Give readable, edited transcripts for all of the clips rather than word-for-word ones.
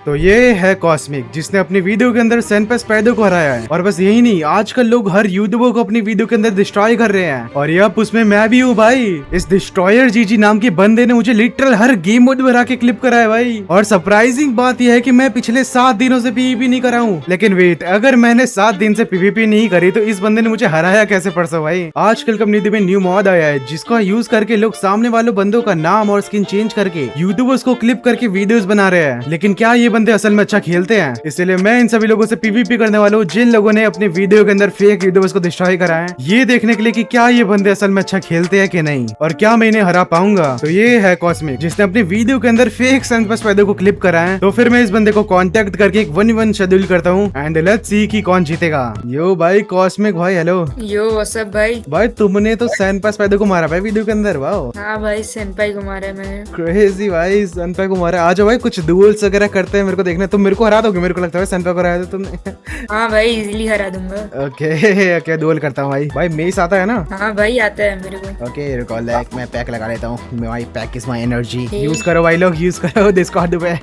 तो ये है कॉस्मिक, जिसने अपनी वीडियो के अंदर सेनपेस पैदो को हराया है। और बस यही नहीं, आजकल लोग हर यूट्यूबर को अपनी वीडियो के अंदर डिस्ट्रॉय कर रहे हैं, और ये अब उसमें मैं भी हूँ भाई। इस डिस्ट्रॉयर जीजी नाम के बंदे ने मुझे लिटरल हर गेम मोड में हरा के क्लिप करा है भाई। और सरप्राइजिंग बात यह है कि मैं पिछले 7 दिनों से पीवीपी नहीं करा हूँ। लेकिन वेट, अगर मैंने 7 दिन से पीवीपी नहीं करी तो इस बंदे ने मुझे हराया कैसे परसों भाई। आजकल कम्युनिटी में न्यू मॉड आया है जिसका यूज करके लोग सामने वालों बंदों का नाम और स्किन चेंज करके यूट्यूबर्स को क्लिप करके वीडियोस बना रहे हैं। लेकिन क्या ये बंदे असल में अच्छा खेलते हैं? इसलिए मैं इन सभी लोगों से पीवीपी करने वाला हूँ जिन लोगों ने अपनी वीडियो के अंदर फेक यूट्यूबर्स को डिस्ट्रॉय करा है, ये देखने के लिए कि क्या ये बंदे असल में अच्छा खेलते हैं कि नहीं, और क्या मैं इन्हें हरा पाऊंगा। तो ये है कॉस्मिक, जिसने अपनी वीडियो के अंदर फेक सेनपेस पैदो को क्लिप करा है। तो फिर मैं इस बंदे को कांटेक्ट करके एक 1v1 शेड्यूल करता हूँ एंड लेट्स सी कि कौन जीतेगा। यो भाई कॉस्मिक भाई, हेलो। यो व्हाट्सअप भाई। भाई तुमने तो सेनपेस पैदो को मारा भाई वीडियो के अंदर, वाओ। हाँ भाई, सेनपाई को मारा है मैंने। क्रेजी भाई, सेनपाई को मारा। आ जाओ भाई, कुछ डुएल्स वगैरह करते हैं, मेरे को देखना है। तुम मेरे को हरा दोगे, मेरे को लगता है सेनपाई को हराया तुमने। हाँ भाई, इजीली हरा दूंगा। ओके ओके, डुएल करता हूँ भाई। भाई मेस आता है ना? हाँ भाई, आता है मेरे को। ओके रुको, लाइक मैं पैक लगा लेता हूँ। My pack is my energy. Use करो भाई लोग, यूज करो डिस्कॉर्ड पे।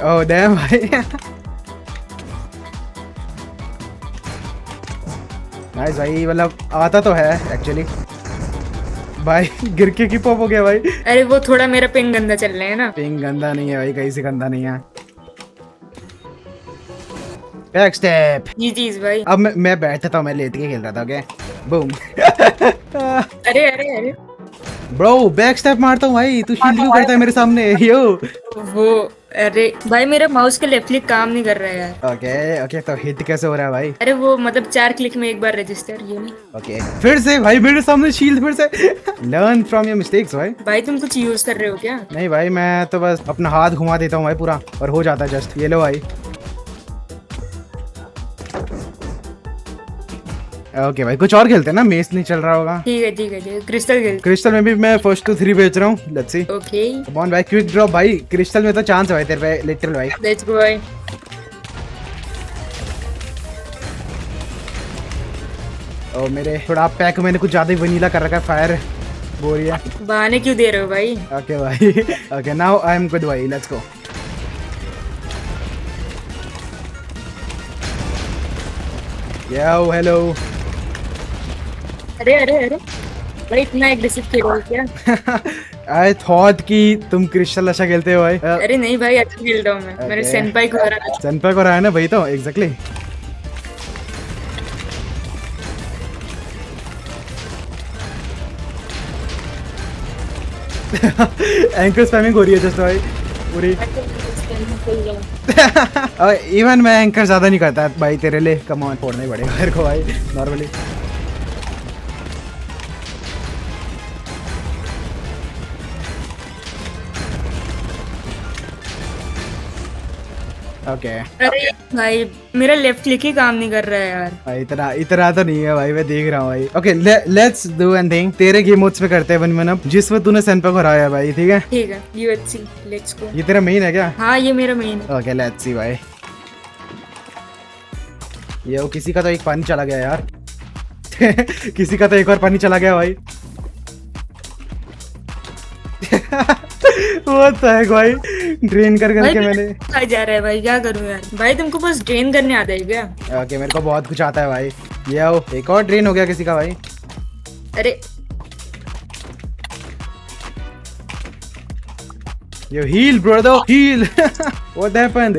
ओह डैम भाई। नाइस भाई, मतलब आता तो है एक्चुअली। भाई गिर के की पॉप हो गया भाई। अरे वो थोड़ा मेरा पिंग गंदा चल रहा है ना। पिंग गंदा नहीं है भाई, कहीं से गंदा नहीं है। Back step. जी चीज भाई। अब मैं बैठता हूँ, मैं लेट के खेल रहा था। Okay boom. अरे अरे अरे, ब्रो बैक स्टेप मारता हूँ भाई, तू शील्ड क्यों करता है मेरे सामने? यो वो अरे भाई, मेरा माउस का लेफ्ट क्लिक काम नहीं कर रहा है यार। ओके ओके, तो हिट कैसे हो रहा है भाई? अरे वो मतलब 4 क्लिक में एक बार रजिस्टर, ये नहीं। ओके फिर से भाई, मेरे सामने शील्ड फिर से। लर्न फ्रॉम योर मिस्टेक्स भाई। भाई तुम कुछ यूज कर रहे हो क्या? नहीं भाई, मैं तो बस अपना हाथ घुमा देता हूँ भाई पूरा, और हो जाता है जस्ट। ये लो भाई। ओके भाई, कुछ और खेलते हैं ना, मेस नहीं चल रहा होगा। ठीक है ठीक है ठीक है, क्रिस्टल खेल। क्रिस्टल में भी मैं 1 to 3 बेच रहा हूँ। Let's see. Okay, come on भाई, क्विक ड्रॉप भाई। क्रिस्टल में तो चांस है भाई तेरे पे, लिटिल भाई। लेट्स गो भाई। ओ मेरे थोड़ा पैक मैंने कुछ ज्यादा ही वनीला कर रखा है, फायर बोरिया। बहाने क्यों दे रहे हो भाई? ओके भाई। Okay now I am good भाई, लेट्स गो। Yo hello. अरे अरे अरे भाई, इतना एग्रेसिव खेल रहे हो क्या? आई थॉट कि तुम क्रिस्टल अच्छा खेलते हो भाई। अरे नहीं भाई, अच्छा खेल रहा हूँ मैं। मैंने सेनपाई को हरा। सेनपाई को रहा है ना भाई, तो एग्जैक्टली। एंकर स्पैमिंग हो रही है जस्ट भाई पूरी। इवन मैं एंकर ज्यादा नहीं करता भाई तेरे लिए। कम ऑन, फोड़ना ही पड़ेगा मेरे को भाई नॉर्मली। ओके अरे भाई, मेरा लेफ्ट क्लिक ही काम नहीं कर रहा है यार। भाई, इतना इतना तो नहीं है भाई, मैं देख रहा हूँ भाई। Okay let's do one thing, तेरे गेम मोड्स पे करते हैं 1v1 अब, जिसमें तूने सेनपाई को हराया भाई। ठीक है ठीक है, यूएचसी लेट्स गो। ये तेरा मेन है क्या? हाँ, ये मेरा मेन है। ओके लेट्स सी भाई। ये वो किसी का तो एक पानी चला गया यार। किसी का तो एक और पानी चला गया भाई। वो तो है भाई, ड्रेन कर भाई करके मैंने। आ जा रहा है भाई, क्या करूँ यार? भाई तुमको बस ड्रेन करने आता है क्या? ओके मेरे को बहुत कुछ आता है भाई। ये आओ, एक और ड्रेन हो गया किसी का भाई। अरे yo hell brother, hell. What happened?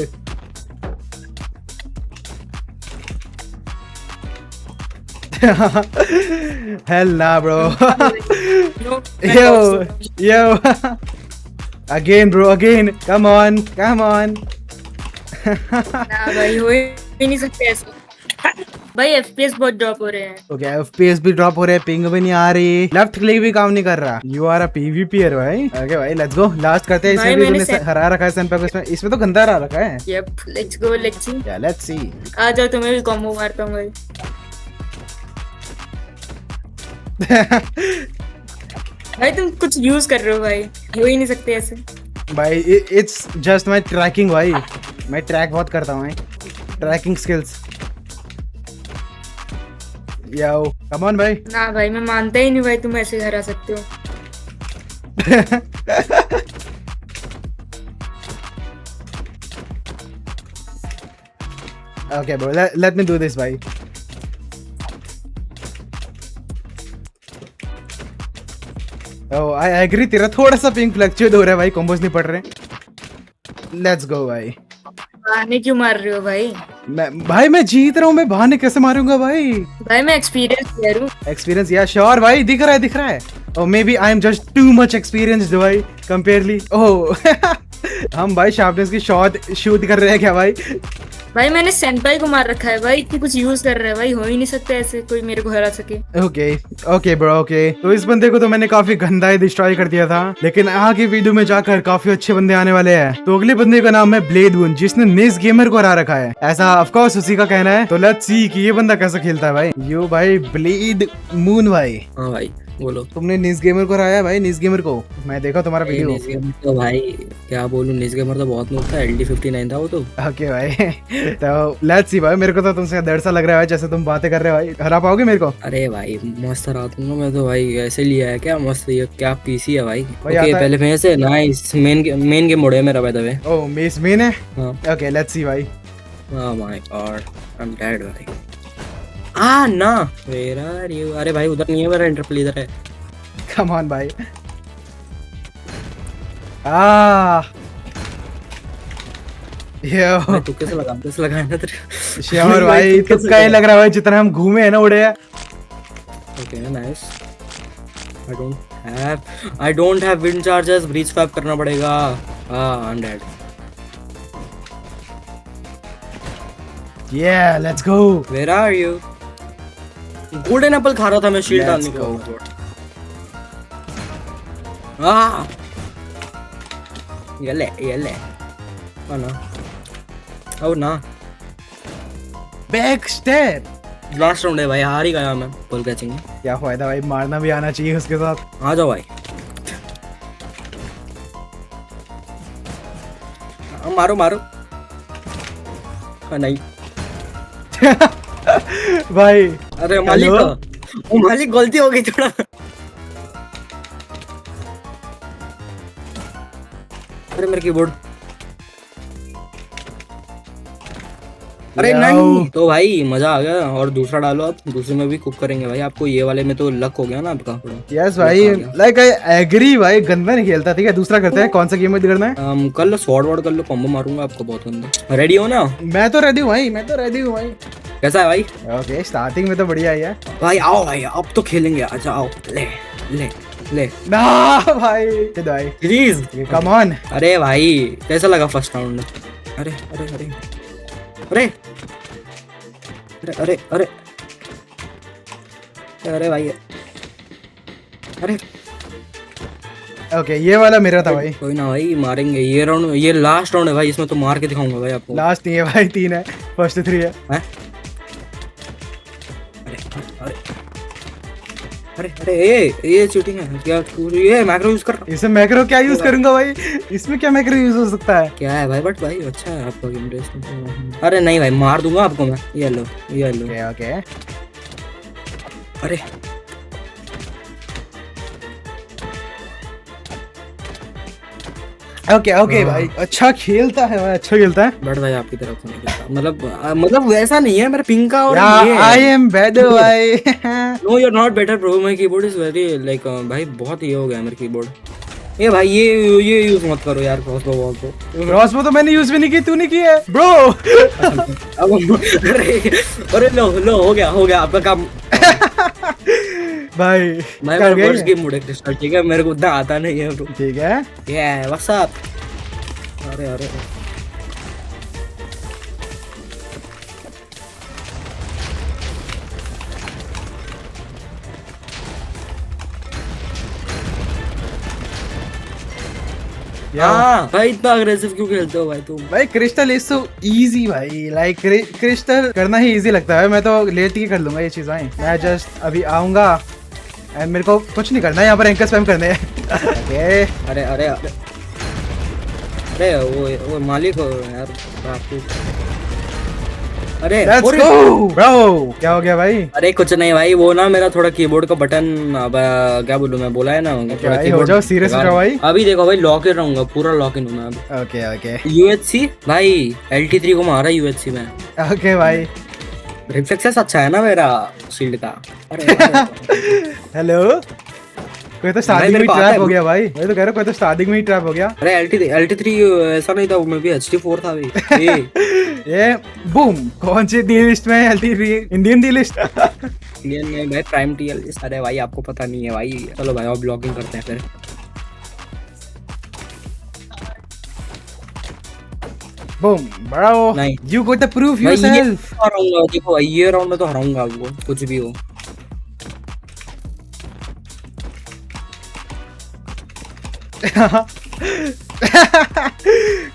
Hell nah, bro. no, Yo, yo. Again, bro, again. Come on, come on. ना भाई, हो ही नहीं सकते ऐसे। भाई एफपीएस बहुत ड्रॉप हो रहे हैं। ओके एफपीएस भी ड्रॉप हो रहे हैं, पिंग भी नहीं आ रही, लेफ्ट क्लिक भी काम नहीं कर रहा। यू आर अ पीवीपीयर भाई। ओके भाई लेट्स गो, लास्ट करते हैं। इसमें भी तूने हरा रखा है सेनपाई को, इसमें तो गंदा हरा रखा है। Yup, let's go, let's see. या लेट्स सी। आ जाओ, तुम्हें भी कॉम्बो मारता हूँ भाई। भाई तुम कुछ यूज कर रहे हो भाई, हो ही नहीं सकते ऐसे। भाई इट्स जस्ट माय ट्रैकिंग भाई, मैं ट्रैक बहुत करता हूँ, tracking skills. Yo come on भाई। ना भाई, मैं मानता ही नहीं भाई तुम ऐसे हरा सकते हो। Okay, bro. Let me do this, भाई. Oh, I agree. तेरा थोड़ा सा पिंक फ्लक्चुएट हो रहा है भाई. कॉम्बोज नहीं पड़ रहे. Let's go, भाई. बहाने क्यों मार रहे हो भाई? मैं जीत रहा हूँ. मैं बहाने कैसे मारूंगा भाई? भाई मैं एक्सपीरियंस ले रहा हूँ. एक्सपीरियंस या श्योर भाई. दिख रहा है. Oh, maybe I am just too much experienced भाई. Comparatively. Oh. हम भाई शार्पनेस की शॉट शूट कर रहे हैं क्या भाई? भाई मैंने सेंपाई को मार रखा है भाई. इतनी कुछ यूज कर रहा है भाई. हो ही नहीं सकता ऐसे कोई मेरे को हरा सके. Okay bro. ओके, तो इस बंदे को तो मैंने काफी गंदा ही डिस्ट्रॉय कर दिया था, लेकिन आगे वीडियो में जाकर काफी अच्छे बंदे आने वाले हैं. तो अगले बंदे का नाम है ब्लेड वून, जिसने निस गेमर को हरा रखा है. ऐसा ऑफ कोर्स उसी का कहना है. तो लेट्स सी कि ये बंदा कैसा खेलता है भाई. यो भाई ब्लेड मून भाई. हाँ भाई बोलो. तुमने निस गेमर को हराया भाई. निस गेमर को मैं देखा तुम्हारा वीडियो. निस गेमर तो भाई क्या बोलूं, निस गेमर तो बहुत नूब था. LD59 था वो तो. ओके भाई. तो लेट्स सी भाई. मेरे को तो तुमसे डर सा लग रहा है भाई, जैसे तुम बातें कर रहे हो भाई. हरा पाओगे मेरे को? अरे भाई मस्त रहा तुम. मैं तो भाई ऐसे लिया है क्या मस्त. ये क्या पीसी है भाई. भाई ओके आता है। पहले मैं से नाइस मेन गेम मोड है मेरा by the way. Oh mess main है. हाँ. ओके लेट्स सी भाई. Oh my God I am dead भाई. आ ना वेयर आर यू. अरे भाई उधर नहीं है मेरा इंटरप्ल, इधर है. कम ऑन भाई. यो भाई तू कैसे लगा ना तेरे. श्योर भाई. तुक्का ही लग रहा है भाई. जितना हम घूमे हैं ना उड़े हैं. Okay nice. I don't have wind charges. Breach swap करना पड़ेगा. I am dead. Yeah, let's go. Where are you? Golden Apple खा रहा था मैं शील्ड डालने Let's को. आ ये ले ओ ना. ओ ना. Back step. लास्ट राउंड है भाई. हार ही गया मैं बॉल कैचिंग में. क्या फायदा भाई. मारना भी आना चाहिए उसके साथ. आ जाओ भाई. मारो नहीं. भाई अरे मालिक वो मालिक गलती हो गई थोड़ा. अरे मेरा कीबोर्ड. अरे नहीं. तो भाई मजा आ गया. और दूसरा डालो आप. दूसरे में भी कुक करेंगे भाई. आपको ये वाले में तो लक हो गया ना आपका थोड़ा. यस भाई. लाइक आई एग्री भाई. गंदा नहीं खेलता. ठीक है दूसरा करते हैं. कौन सा गेम करना है? कर लो स्वॉर्ड वर्ड कर लो. कॉम्बो मारूंगा आपको बहुत गंदा. रेडी हो ना? मैं तो रेडी हूँ भाई. कैसा है भाई? ओके स्टार्टिंग में तो बढ़िया ही है भाई. आओ भाई अब तो खेलेंगे. अच्छा आओ. ले ना भाई. Please come on. अरे भाई कैसा लगा फर्स्ट राउंड? अरे अरे अरे अरे अरे अरे अरे भाई. अरे ओके ये वाला मेरा था भाई. कोई ना भाई मारेंगे. ये राउंड ये लास्ट राउंड है भाई. इसमें तो मार के दिखाऊंगा भाई आपको. लास्ट नहीं है भाई. 3 है. फर्स्ट 3 है. हैं? अरे ये शूटिंग है क्या? ये मैक्रो यूज कर रहा. इसमें मैक्रो क्या यूज करूंगा भाई? इसमें क्या मैक्रो यूज हो सकता है? क्या है भाई? बट भाई अच्छा है आपका गेम टेस्ट. अरे नहीं भाई मार दूंगा आपको मैं. ये लो. ओके अरे ओके भाई. अच्छा खेलता है भाई. अच्छा खेलता है. बट भाई आपकी तरफ से नहीं खेलता. मतलब वैसा नहीं है मेरा पिंक का. और ये आई एम बेटर भाई. No you are not better bro. My keyboard is very like भाई बहुत ये हो गया मेरा कीबोर्ड. ये भाई ये यूज मत करो यार. क्रॉसबो तो मैंने यूज भी नहीं की. तूने की है ब्रो. अरे लो हो गया आपका काम. भाई मैं मेरा फर्स्ट गेम मोड है क्रिस्टल. ठीक है मेरे को उतना आता नहीं है ब्रो. ठीक है. ये व्हाट्स अप. अरे भाई इतना अग्रेसिव क्यों खेलते हो भाई तुम? भाई क्रिस्टल इज सो इजी भाई. लाइक क्रिस्टल करना ही इजी लगता है. मैं तो लेट ही कर लूंगा ये चीज भाई. मैं जस्ट अभी आऊंगा एंड मेरे को कुछ नहीं करना है. यहाँ पर एंकर स्पैम करने हैं. ओके. अरे वो मालिक हो यार. अरे लेट्स अरे गो ब्रो। क्या हो गया भाई? अरे कुछ नहीं भाई, वो ना मेरा थोड़ा कीबोर्ड का बटन, अब क्या बोलूं मैं, बोला है ना थोड़ा भाई, हो कीबोर्ड जाओ सीरियस हो जाओ भाई। अभी देखो भाई, लॉक इन रहूंगा, पूरा लॉक इन हूं मैं अभी। ओके ओके यूएचसी भाई, LT3 को मारा यूएचसी में। ओके भाई। रिफ्लेक्सेस अच्छा है ना मेरा शील्ड का। अरे अरे हेलो, कोई तो स्टार्टिंग मेरे में को आता ट्रैप है। हो गया भाई। मैं तो कह रहा हूँ कोई तो स्टार्टिंग में ही ट्रैप हो गया। अरे LT3 ऐसा नहीं था, वो में भी HD4 था भाई। ये बूम, कौन सी डी लिस्ट में है? Indian D list. इंडियन में भाई प्राइम टीएल। अरे भाई आपको पता नहीं है भाई। चलो भाई अब ब्लॉगिंग करते हैं फिर। बूम ब्रो, नहीं। यू गॉट द प्रूफ भाई ये योरसेल्फ। हराऊंगा, देखो भाई ये राउंड में तो हराऊंगा आपको, कुछ भी हो।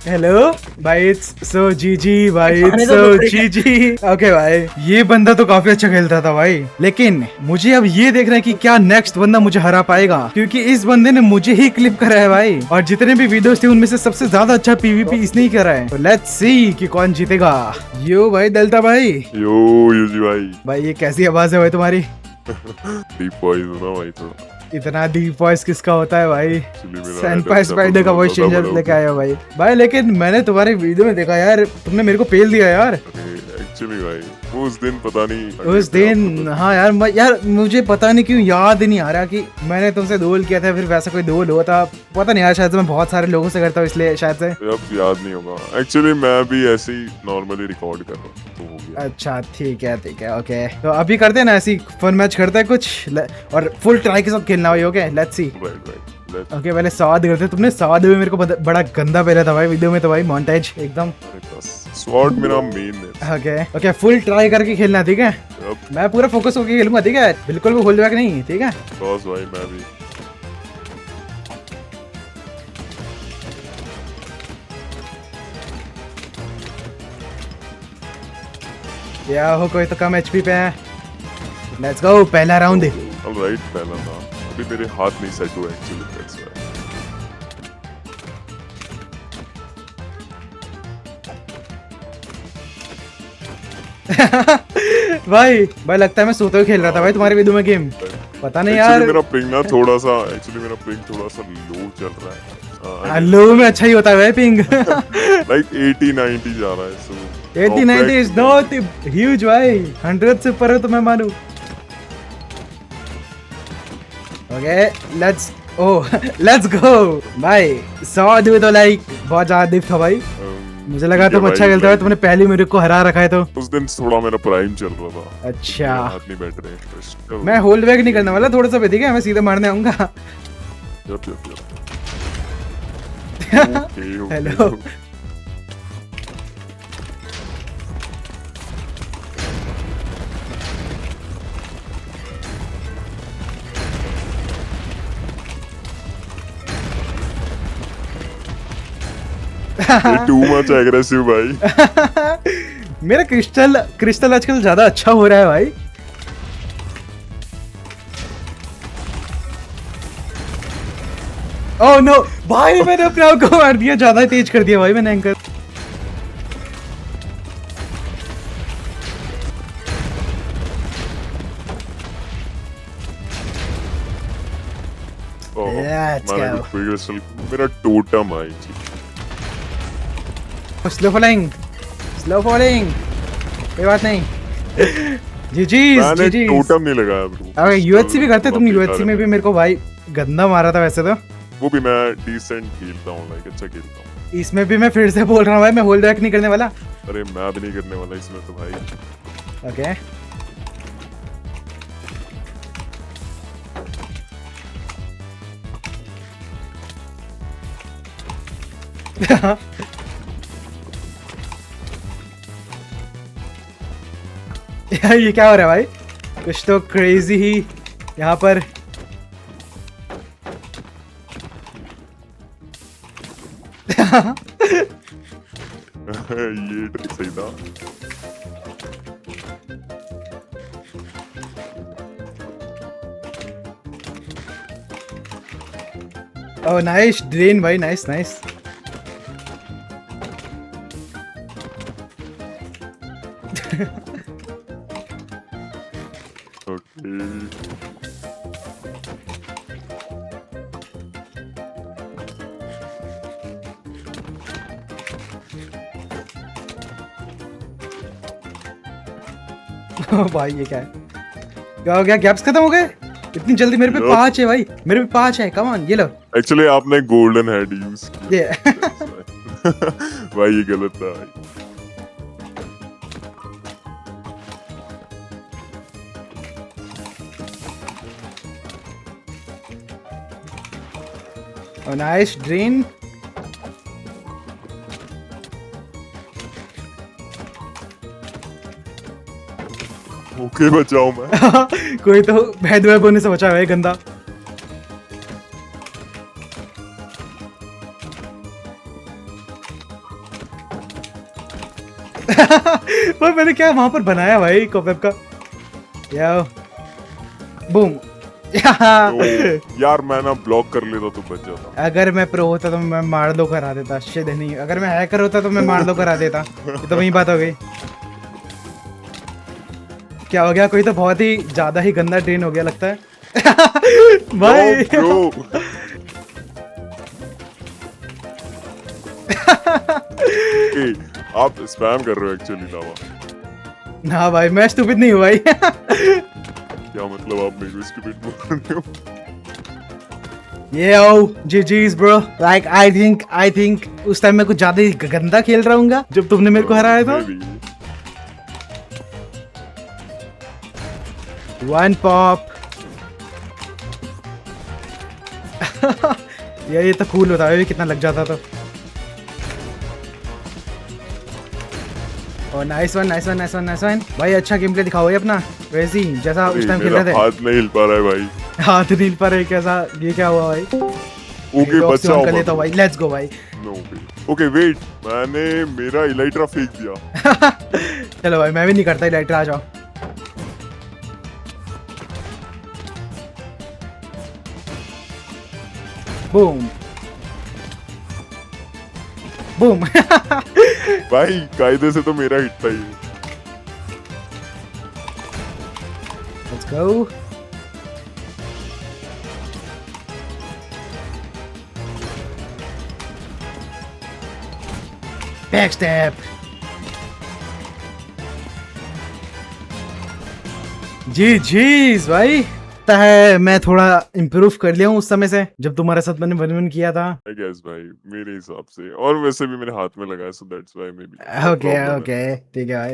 हेलो भाई, इट्स सो जीजी भाई, खाने इट्स दो सो दूसरे के। जीजी। ओके भाई, ये बंदा तो काफी अच्छा खेलता था भाई, लेकिन मुझे अब ये देखना है कि क्या नेक्स्ट बंदा मुझे हरा पाएगा, क्योंकि इस बंदे ने मुझे ही क्लिप करा है भाई, और जितने भी वीडियोस थे उनमें से सबसे ज्यादा अच्छा पीवीपी इसने ही करा है। तो लेट्स सी कि कौन जीतेगा। यो भाई दलता भाई। यो यूजी भाई। भाई ये कैसी आवाज है भाई तुम्हारी? डीप वॉइस हो ना भाई, तो इतना डीप वॉइस किसका होता है भाई? एक्चुअली मेरा सैनपाई स्पाइडर का वॉइस चेंजर लेके आया हो भाई। भाई लेकिन मैंने तुम्हारे वीडियो में देखा यार, तुमने मेरे को पेल दिया यार एक्चुअली भाई वो उस दिन पता नहीं उस दिन। हाँ यार, यार मुझे पता नहीं क्यों याद ही नहीं आ रहा कि मैंने तुमसे दोल किया था, फिर वैसा कोई दोल हुआ था, पता नहीं यार, शायद से मैं बहुत सारे लोगों से करता हूँ इसलिए शायद से। अब याद नहीं होगा। एक्चुअली मैं भी ऐसे ही नॉर्मली रिकॉर्ड कर रहा हूँ तो हो गया। अच्छा ठीक है ओके। तो अभी करते हैं ना ऐसी फन मैच करते हैं कुछ, और फुल ट्राई के साथ खेलना भाई। Okay let's see. Right let's okay पहले स्वाद करते हैं। तुमने स्वाद में मेरे को बड़ा गंदा पहला था भाई वीडियो में, तो भाई मोन्टेज एकदम। स्वॉर्ड मेरा मेन है। ओके ओके, फुल ट्राई करके खेलना ठीक है। अब मैं पूरा फोकस होकर खेलूंगा ठीक है, बिल्कुल भी होल्ड बैक नहीं, ठीक है। बॉस भाई मैं भी। या हो कोई तो कम एचपी पे है। लेट्स गो, पहला राउंड। ऑलराइट पहला था, अभी मेरे हाथ नहीं सेट हुए एक्चुअली, दैट्स व्हाई। भाई लगता है मैं सोते हुए खेल रहा था भाई तुम्हारे वीडियो में गेम, पता नहीं यार। एक्चुअली मेरा पिंग ना थोड़ा सा, एक्चुअली मेरा पिंग थोड़ा सा लो चल रहा है। लो में अच्छा ही होता है भाई पिंग। लाइक 80-90 जा रहा है, सो 80-90 इज नॉट ह्यूज भाई, 100 से ऊपर है तो मैं मानूं। ओके लेट्स लेट्स गो भाई। 100 दे तो लाइक बहुत ज्यादा डिप था भाई, मुझे लगा तुम अच्छा खेलता है, तुमने पहले मेरे को हरा रखा है। तो उस दिन थोड़ा मेरा प्राइम चल रहा था। अच्छा मेरे हाथ नहीं बैठ रहे। मैं होल्ड बैक नहीं करने वाला थोड़ा सा भी, ठीक है, मैं सीधे मारने आऊंगा। Yup hello. Too much aggressive भाई। मेरा क्रिस्टल आजकल ज्यादा अच्छा हो रहा है भाई। ओह नो भाई, मैंने अपने आप को मार दिया, ज्यादा तेज कर दिया भाई मैंने एंकर। Let's go. मेरा टोटम भाई। स्लो फॉलोइंग कोई बात नहीं। जी मैंने टोटम नहीं लगाया ब्रो। अबे यूएचसी भी करते तुम? यूएचसी में भी मेरे को भाई गंदा मारा था वैसे तो। वो भी मैं डिसेंट खेलता हूँ, लाइक अच्छा खेलता हूँ। इसमें भी मैं फिर से बोल रहा हूँ भाई, मैं होल्ड बैक नहीं करने वाला। अरे मैं भी नहीं करने वाला इसमें तो भाई। ओके यार ये क्या हो रहा है भाई, कुछ तो क्रेजी ही यहाँ पर। ये ट्रिक सही था। ओह नाइस ड्रेन भाई, नाइस नाइस। ओके भाई ये क्या है? क्या हो गया? गैप्स खत्म हो गए इतनी जल्दी? मेरे पे Yup. 5 है भाई, मेरे पे 5 है। कम ऑन, ये लो। एक्चुअली आपने गोल्डन हेड यूज ये भाई ये गलत था भाई। Nice drain. ओके बचाओ मैं। कोई तो भैद वैब होने से बचा हुआ है गंदा। वो मैंने क्या वहां पर बनाया भाई कोपैप का। या बूम। तो यार मैं ना ब्लॉक कर लेता तो बच जाता। अगर मैं प्रो होता तो मैं मार दो करा देता। शिट नहीं, अगर मैं हैकर होता तो मैं मार दो करा देता। ये तो वही बात हो गई। क्या हो गया? कोई तो बहुत ही ज्यादा ही गंदा ड्रेन हो गया लगता है। भाई ब्रो आप स्पैम कर रहे हो एक्चुअली लावा। ना भाई, मैं स्टूपिड नहीं हूँ भाई। क्या मतलब आप मेरे को स्टूपिड बोल रहे हो? Yo, GG's bro. Like I think उस टाइम मैं कुछ ज्यादा ही गंदा खेल रहा हूँगा जब तुमने मेरे को हराया था। Maybe. One pop. ये तो कूल होता है, कितना लग जाता तो। और नाइस वन भाई। अच्छा गेम प्ले दिखाओ ये अपना, वैसे ही जैसा उस टाइम खेल मेरा रहे थे। हाथ नहीं हिल पा रहा है भाई। हाथ नील पर है कैसा? ये क्या हुआ भाई? ओके बचाओ कर लेता हूँ मत। भाई। लेट्स गो भाई। नो ओके वेट, मैंने मेरा इलाइट्रा फेंक दिया। चलो भाई, मैं भी नहीं करता लाइटर। आ जाओ। Boom boom. भाई कायदे से तो मेरा हिट था ये। Let's go. Back step. जी भाई। लगता है मैं थोड़ा इम्प्रूव कर लिया हूँ उस समय से जब तुम्हारे साथ मैंने वन किया था। आई गेस भाई मेरे हिसाब से, और वैसे भी मेरे हाथ में लगा है, so that's why may be. Okay ठीक है भाई।